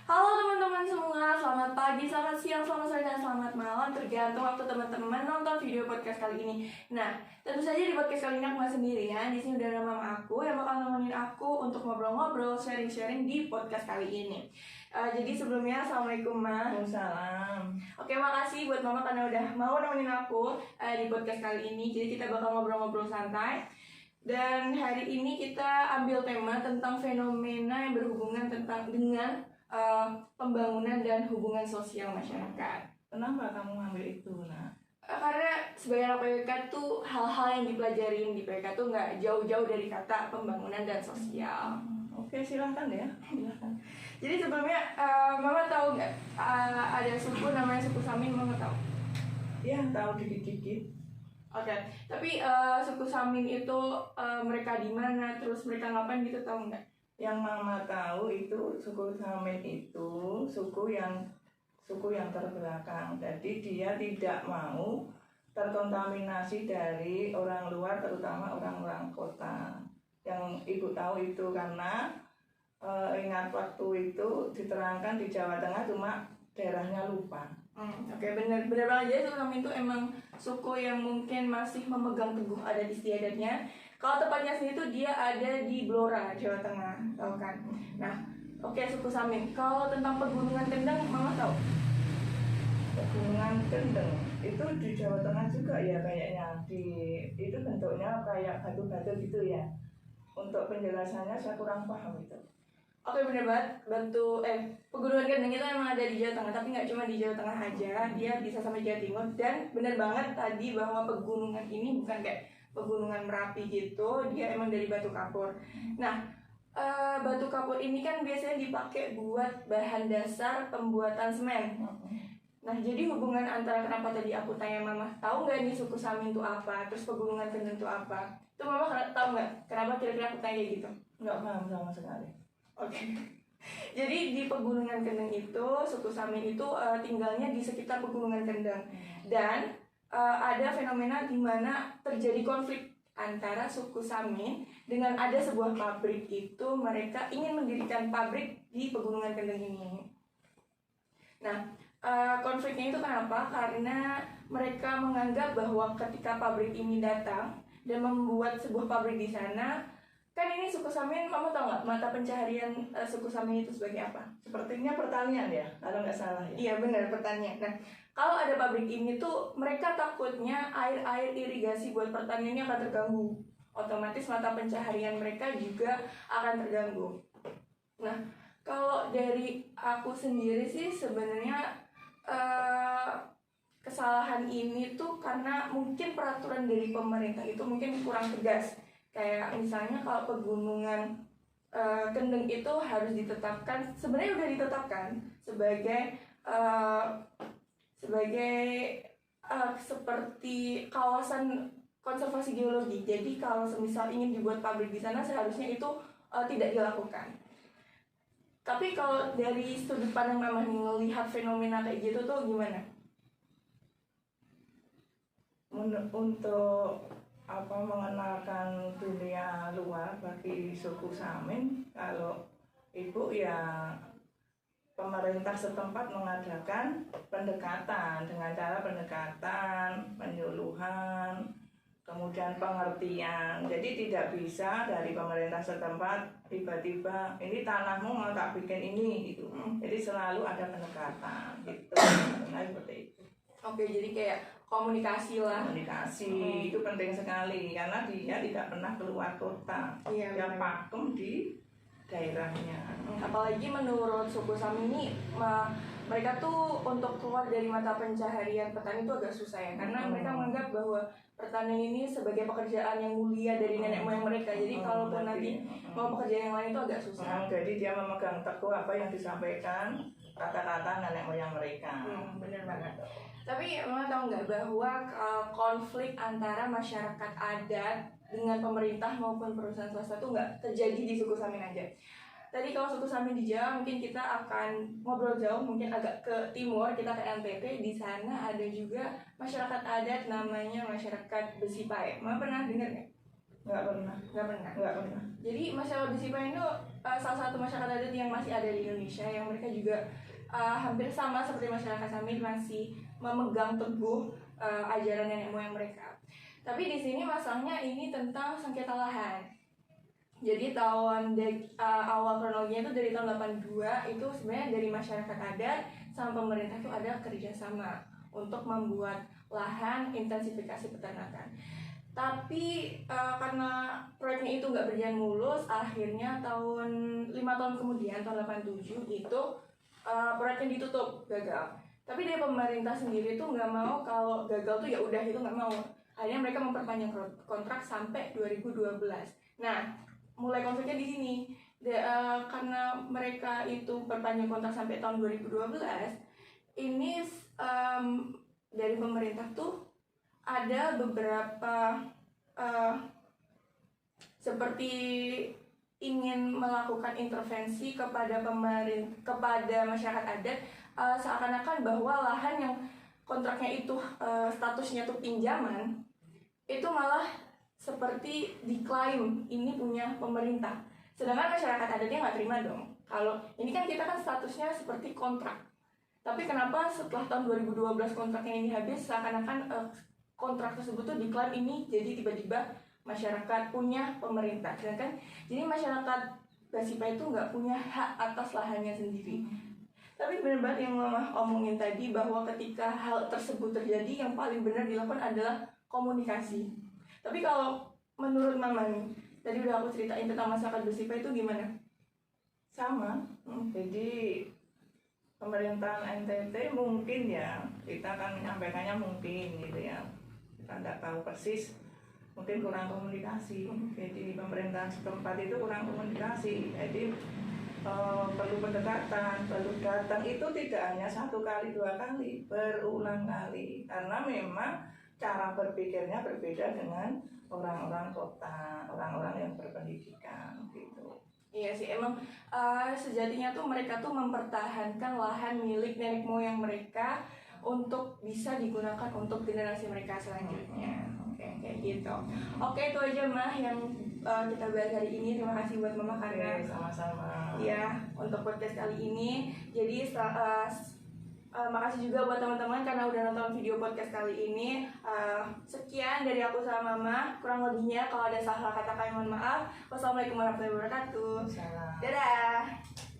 Halo teman-teman semua, selamat pagi, selamat siang, selamat sore, dan selamat malam. Tergantung waktu teman-teman nonton video podcast kali ini. Nah, tentu saja di podcast kali ini aku nggak sendirian. Di sini udah ada mama aku yang bakal nemenin aku untuk ngobrol-ngobrol, sharing-sharing di podcast kali ini. Jadi sebelumnya, assalamualaikum ma. Waalaikumsalam. Oke, makasih buat mama karena udah mau nemenin aku di podcast kali ini. Jadi kita bakal ngobrol-ngobrol santai. Dan hari ini kita ambil tema tentang fenomena yang berhubungan dengan pembangunan dan hubungan sosial masyarakat. Kenapa kamu ngambil itu, Nak? Karena sebagai anak PPK tuh hal-hal yang dipelajarin di PPK tuh nggak jauh-jauh dari kata pembangunan dan sosial. Oke, silahkan ya. Silahkan. Jadi sebelumnya mama tahu nggak ada suku namanya suku Samin, mama tahu? Ya, tahu dikit-dikit. Oke, tapi suku Samin itu mereka di mana, terus mereka ngapain gitu, tahu nggak? Yang Mama tahu itu suku Samin itu suku yang terbelakang. Jadi dia tidak mau terkontaminasi dari orang luar, terutama orang-orang kota. Yang Ibu tahu itu karena ingat waktu itu diterangkan di Jawa Tengah, cuma daerahnya lupa. Oke, benar banget. Jadi suku Samin itu emang suku yang mungkin masih memegang teguh adat istiadatnya. Kalau tepatnya sendiri tuh dia ada di Blora, Jawa Tengah, tahu kan? Nah, oke, suku Samin. Kalau tentang pegunungan Kendeng, mama tahu? Pegunungan Kendeng itu di Jawa Tengah juga ya kayaknya. Itu bentuknya kayak batu-batu gitu ya. Untuk penjelasannya saya kurang paham itu. Oke, bener banget. Pegunungan Kendeng itu emang ada di Jawa Tengah, tapi nggak cuma di Jawa Tengah aja, dia bisa sampai Jawa Timur. Dan bener banget tadi bahwa pegunungan ini bukan kayak pegunungan Merapi gitu, dia emang dari batu kapur. Nah, batu kapur ini kan biasanya dipakai buat bahan dasar pembuatan semen. Nah, jadi hubungan antara kenapa tadi aku tanya mama, tahu nggak nih suku Samin itu apa, terus pegunungan Kendeng itu apa? Itu mama tahu nggak kenapa kira-kira aku tanya gitu? Nggak paham sama sekali. Oke. Jadi di pegunungan Kendeng itu suku Samin itu tinggalnya di sekitar pegunungan Kendeng. Dan ada fenomena di mana terjadi konflik antara suku Samin dengan ada sebuah pabrik itu, mereka ingin mendirikan pabrik di pegunungan Kendeng ini. Nah, konfliknya itu kenapa? Karena mereka menganggap bahwa ketika pabrik ini datang dan membuat sebuah pabrik di sana, kan ini suku Samin, kamu tahu nggak mata pencaharian suku Samin itu sebagai apa? Sepertinya pertanian ya, kalau nggak salah ya. Iya benar, pertanian. Nah, kalau ada pabrik ini tuh mereka takutnya air irigasi buat pertaniannya akan terganggu. Otomatis mata pencaharian mereka juga akan terganggu. Nah, kalau dari aku sendiri sih sebenarnya kesalahan ini tuh karena mungkin peraturan dari pemerintah itu mungkin kurang tegas. Kayak misalnya kalau pegunungan Kendeng itu harus ditetapkan, sebenarnya udah ditetapkan sebagai seperti kawasan konservasi geologi. Jadi kalau semisal ingin dibuat pabrik di sana seharusnya itu tidak dilakukan. Tapi kalau dari sudut pandang mama nih melihat fenomena kayak gitu tuh gimana? Untuk mengenalkan dunia luar bagi suku Samin, kalau Ibu ya pemerintah setempat mengadakan pendekatan dengan cara penyuluhan, kemudian pengertian. Jadi tidak bisa dari pemerintah setempat tiba-tiba ini tanahmu mau tak bikin ini gitu. Jadi selalu ada pendekatan gitu. Nah, seperti itu. Oke, jadi kayak komunikasi lah. Komunikasi itu penting sekali karena dia tidak pernah keluar kota. Iya, dia pakem di daerahnya. Apalagi menurut suku Samin ini mereka tuh untuk keluar dari mata pencaharian petani itu agak susah ya, karena mereka menganggap bahwa pertanian ini sebagai pekerjaan yang mulia dari nenek moyang mereka. Jadi kalaupun nanti mau pekerjaan yang lain itu agak susah. Jadi dia memegang teguh apa yang disampaikan kata-kata nenek moyang mereka. Benar banget. Tapi mama tahu nggak bahwa konflik antara masyarakat adat dengan pemerintah maupun perusahaan swasta itu nggak terjadi di suku Samin aja. Tadi kalau suku Samin di Jawa mungkin kita akan ngobrol jauh, mungkin agak ke timur, kita ke NTT. Di sana ada juga masyarakat adat namanya masyarakat Besipae. Mama pernah dengar nggak? Nggak pernah. Nggak pernah. Jadi masyarakat Besipa itu salah satu masyarakat adat yang masih ada di Indonesia, yang mereka juga hampir sama seperti masyarakat Samin, masih memegang teguh ajaran nenek moyang mereka. Tapi di sini masalahnya ini tentang sengketa lahan. Jadi awal kronologinya itu dari tahun 82, itu sebenarnya dari masyarakat adat sama pemerintah itu ada kerjasama untuk membuat lahan intensifikasi peternakan. Tapi karena proyeknya itu nggak berjalan mulus, akhirnya 5 tahun kemudian, tahun 87 itu proyeknya ditutup, gagal. Tapi dari pemerintah sendiri tuh nggak mau, kalau gagal tuh ya udah, itu nggak mau. Akhirnya mereka memperpanjang kontrak sampai 2012. Nah, mulai konfliknya di sini. Karena mereka itu perpanjang kontrak sampai tahun 2012, ini dari pemerintah tuh ada beberapa seperti ingin melakukan intervensi kepada masyarakat adat, seakan-akan bahwa lahan yang kontraknya itu statusnya tuh pinjaman, itu malah seperti diklaim ini punya pemerintah. Sedangkan masyarakat adatnya nggak terima dong. Kalau ini kan kita kan statusnya seperti kontrak. Tapi kenapa setelah tahun 2012 kontraknya ini habis, seakan-akan kontrak tersebut tuh diklaim ini jadi tiba-tiba masyarakat punya pemerintah. Sedangkan jadi masyarakat Besipa itu nggak punya hak atas lahannya sendiri. Tapi benar banget yang Mama omongin tadi, bahwa ketika hal tersebut terjadi, yang paling benar dilakukan adalah komunikasi. Tapi kalau menurut Mama nih, tadi udah aku ceritain tentang masyarakat Besipa itu gimana? Sama. Jadi pemerintahan NTT mungkin ya, kita kan menyampaikannya mungkin gitu ya, kita nggak tahu persis, mungkin kurang komunikasi. Jadi pemerintahan setempat itu kurang komunikasi, jadi perlu pendekatan, perlu datang itu tidak hanya 1 kali 2 kali, berulang kali, karena memang cara berpikirnya berbeda dengan orang-orang kota, orang-orang yang berpendidikan gitu. Iya sih, emang sejatinya tuh mereka tuh mempertahankan lahan milik nenek moyang mereka untuk bisa digunakan untuk generasi mereka selanjutnya. Oke, kayak gitu. Oke, itu aja Mah yang kita bahas hari ini. Terima kasih buat Mama karena sama-sama. ya untuk podcast kali ini. Jadi makasih juga buat teman-teman karena udah nonton video podcast kali ini. Sekian dari aku sama Mama. Kurang lebihnya kalau ada salah kata kami mohon maaf. Wassalamualaikum warahmatullahi wabarakatuh. Salam. Dadah.